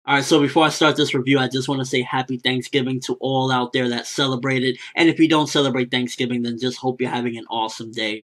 Alright, so before I start this review, I just want to say happy Thanksgiving to all out there that celebrated. And if you don't celebrate Thanksgiving, then just hope you're having an awesome day.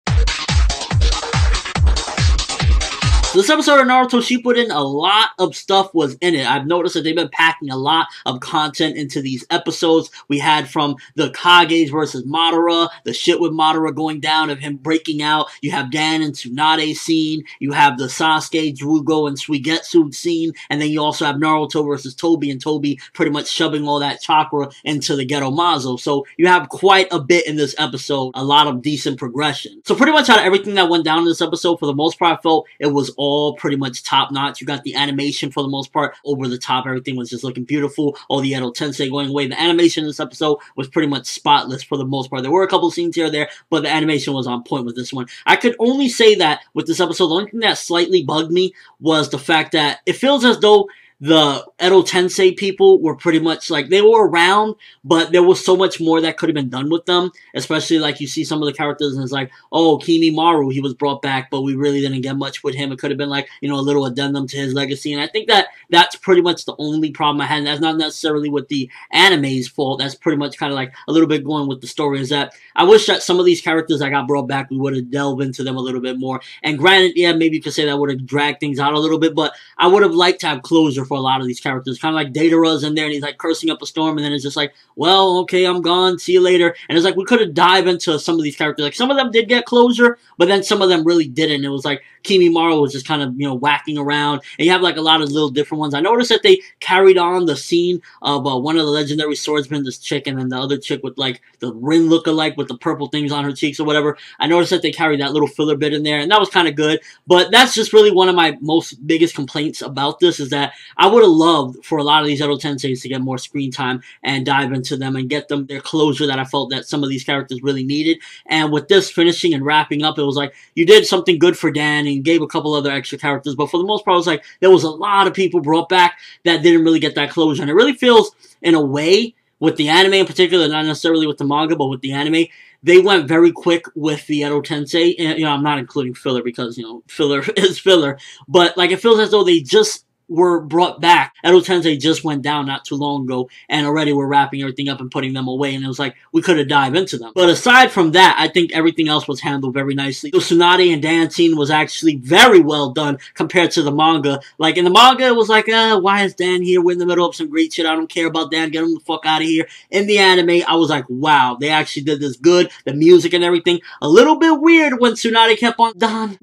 This episode of Naruto Shippuden, a lot of stuff was in it. I've noticed that they've been packing a lot of content into these episodes. We had from the Kage versus Madara, the shit with Madara going down, of him breaking out. You have Dan and Tsunade scene. You have the Sasuke, Juubi, and Suigetsu scene. And then you also have Naruto versus Tobi, and Tobi pretty much shoving all that chakra into the Ghetto Mazo. So you have quite a bit in this episode, a lot of decent progression. So pretty much out of everything that went down in this episode, for the most part, I felt it was all pretty much top notch. You got the animation for the most part over the top. Everything was just looking beautiful. All the Edo Tensei going away. The animation in this episode was pretty much spotless for the most part. There were a couple scenes here or there, but the animation was on point with this one. I could only say that with this episode, the only thing that slightly bugged me was the fact that it feels as though the Edo Tensei people were pretty much like, they were around, but there was so much more that could have been done with them. Especially like you see some of the characters and it's like, oh, Maru, he was brought back, but we really didn't get much with him. It could have been like, you know, a little addendum to his legacy. And I think that that's pretty much the only problem I had. And that's not necessarily with the anime's fault. That's pretty much kind of like a little bit going with the story, is that I wish that some of these characters that got brought back, we would have delved into them a little bit more. And granted, yeah, maybe you could say that would have dragged things out a little bit, but I would have liked to have closure for a lot of these characters. Kind of like Datara's in there and he's like cursing up a storm, and then it's just like, well, okay, I'm gone, see you later. And it's like, we could have dived into some of these characters. Like, some of them did get closure, but then some of them really didn't. It was like Maru was just kind of, you know, whacking around, and you have like a lot of little different ones. I noticed that they carried on the scene of one of the legendary swordsmen, this chick, and then the other chick with like the Rin lookalike with the purple things on her cheeks or whatever. I noticed that they carried that little filler bit in there, and that was kind of good. But that's just really one of my most biggest complaints about this, is that I would have loved for a lot of these Edo Tenseis to get more screen time and dive into them and get them their closure that I felt that some of these characters really needed. And with this finishing and wrapping up, it was like, you did something good for Dan and gave a couple other extra characters, but for the most part, it was like, there was a lot of people brought back that didn't really get that closure. And it really feels, in a way, with the anime in particular, not necessarily with the manga, but with the anime, they went very quick with the Edo Tensei. And, you know, I'm not including filler because, you know, filler is filler. But, like, it feels as though they just were brought back. Edo Tensei just went down not too long ago, and already we're wrapping everything up and putting them away, and it was like, we could have dived into them. But aside from that, I think everything else was handled very nicely. The Tsunade and Dan scene was actually very well done compared to the manga. Like, in the manga, it was like, why is Dan here? We're in the middle of some great shit. I don't care about Dan. Get him the fuck out of here. In the anime, I was like, wow, they actually did this good. The music and everything. A little bit weird when Tsunade kept on, Don.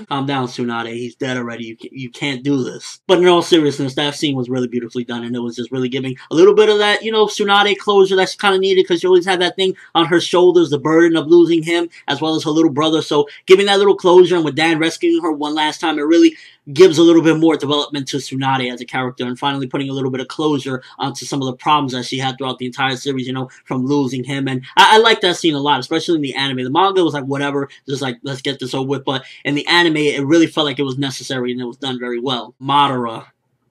Calm down, Tsunade. He's dead already. You can't do this. But in all seriousness, that scene was really beautifully done, and it was just really giving a little bit of that, you know, Tsunade closure that's kind of needed, because she always had that thing on her shoulders, the burden of losing him, as well as her little brother. So giving that little closure, and with Dan rescuing her one last time, it really gives a little bit more development to Tsunade as a character, and finally putting a little bit of closure onto some of the problems that she had throughout the entire series, you know, from losing him. And I like that scene a lot, especially in the anime. The manga was like, whatever, just like, let's get this over with. But in the anime, it really felt like it was necessary, and it was done very well. Madara.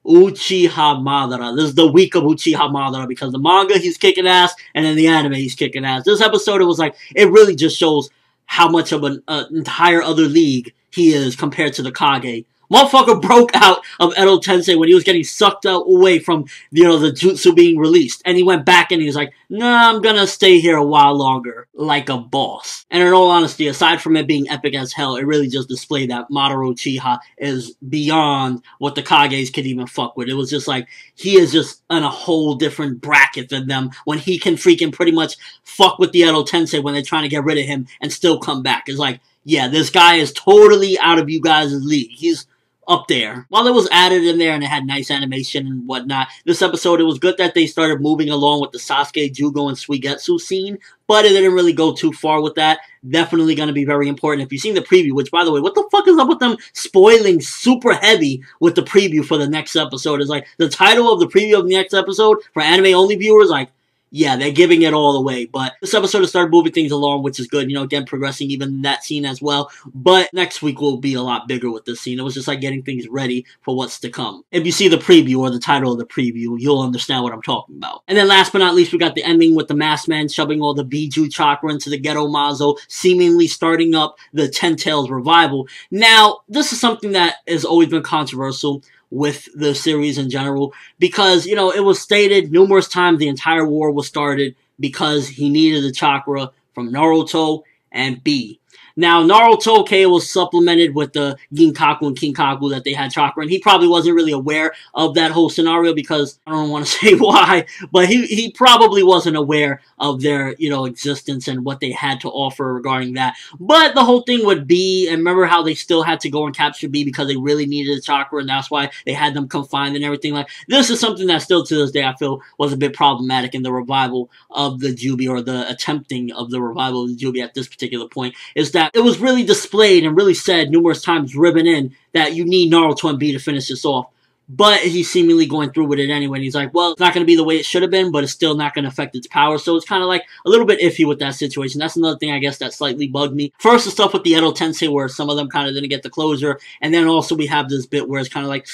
Uchiha Madara. This is the week of Uchiha Madara, because the manga, he's kicking ass, and in the anime, he's kicking ass. This episode, it was like, it really just shows how much of an entire other league he is compared to the Kage. Motherfucker broke out of Edo Tensei when he was getting sucked out away from, you know, the jutsu being released. And he went back and he was like, nah, I'm gonna stay here a while longer. Like a boss. And in all honesty, aside from it being epic as hell, it really just displayed that Madara Uchiha is beyond what the Kages could even fuck with. It was just like, he is just in a whole different bracket than them, when he can freaking pretty much fuck with the Edo Tensei when they're trying to get rid of him and still come back. It's like, yeah, this guy is totally out of you guys' league. He's up there. While it was added in there and it had nice animation and whatnot, this episode, it was good that they started moving along with the Sasuke, Juubi, and Suigetsu scene, but it didn't really go too far with that. Definitely going to be very important. If you've seen the preview, which, by the way, what the fuck is up with them spoiling super heavy with the preview for the next episode? It's like, the title of the preview of the next episode for anime-only viewers, like, yeah, they're giving it all away. But this episode has started moving things along, which is good. You know, again, progressing even that scene as well. But next week will be a lot bigger with this scene. It was just like getting things ready for what's to come. If you see the preview or the title of the preview, you'll understand what I'm talking about. And then last but not least, we got the ending with the masked man shoving all the Biju chakra into the Ghetto Mazo, seemingly starting up the Ten Tails revival. Now, this is something that has always been controversial. with the series in general, because, you know, it was stated numerous times the entire war was started because he needed the chakra from Naruto and B. Now, Naruto, okay, was supplemented with the Ginkaku and Kinkaku that they had chakra, and he probably wasn't really aware of that whole scenario because, I don't want to say why, but he probably wasn't aware of their, you know, existence and what they had to offer regarding that. But the whole thing with B, and remember how they still had to go and capture B because they really needed the chakra, and that's why they had them confined and everything. Like, this is something that still to this day I feel was a bit problematic in the revival of the Juubi, or the attempting of the revival of the Juubi at this particular point, is that it was really displayed and really said numerous times, driven in, that you need Naruto and B to finish this off. But he's seemingly going through with it anyway. And he's like, well, it's not going to be the way it should have been, but it's still not going to affect its power. So it's kind of like a little bit iffy with that situation. That's another thing, I guess, that slightly bugged me. First, the stuff with the Edo Tensei, where some of them kind of didn't get the closure. And then also we have this bit where it's kind of like,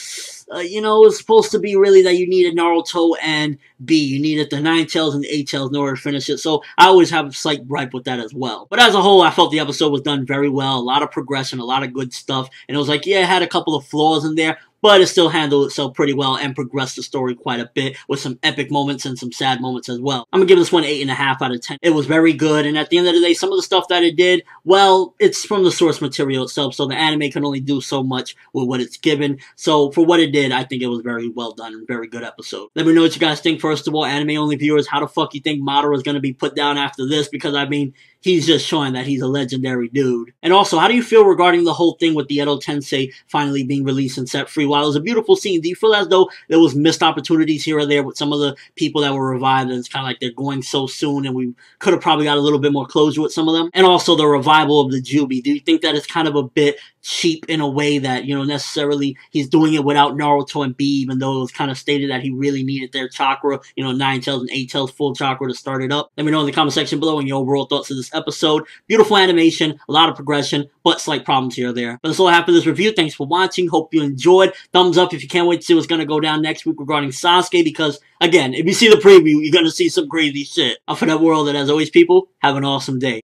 you know, it's supposed to be really that you needed Naruto and B. You needed the 9 tails and the 8 tails in order to finish it. So I always have a slight gripe with that as well. But as a whole, I felt the episode was done very well. A lot of progression, a lot of good stuff. And it was like, yeah, it had a couple of flaws in there, but it still handled itself pretty well and progressed the story quite a bit with some epic moments and some sad moments as well. I'm gonna give this one 8.5 out of 10. It was very good, and at the end of the day, some of the stuff that it did, well, it's from the source material itself, so the anime can only do so much with what it's given. So for what it did, I think it was very well done and very good episode. Let me know what you guys think. First of all, anime-only viewers, how the fuck you think Madara is gonna be put down after this? Because, I mean, he's just showing that he's a legendary dude. And also, how do you feel regarding the whole thing with the Edo Tensei finally being released and set free? While it was a beautiful scene, do you feel as though there was missed opportunities here or there with some of the people that were revived, and it's kind of like they're going so soon and we could have probably got a little bit more closure with some of them? And also the revival of the Juubi. Do you think that it's kind of a bit cheap in a way that, you know, necessarily he's doing it without Naruto and B, even though it was kind of stated that he really needed their chakra, you know, 9 tails and 8 tails full chakra to start it up? Let me know in the comment section below and your overall thoughts of this episode. Beautiful animation, a lot of progression, but slight problems here or there. But that's all I have for this review. Thanks for watching. Hope you enjoyed. Thumbs up if you can't wait to see what's going to go down next week regarding Sasuke, because, again, if you see the preview, you're going to see some crazy shit. I'm ForneverWorld, and as always, people, have an awesome day.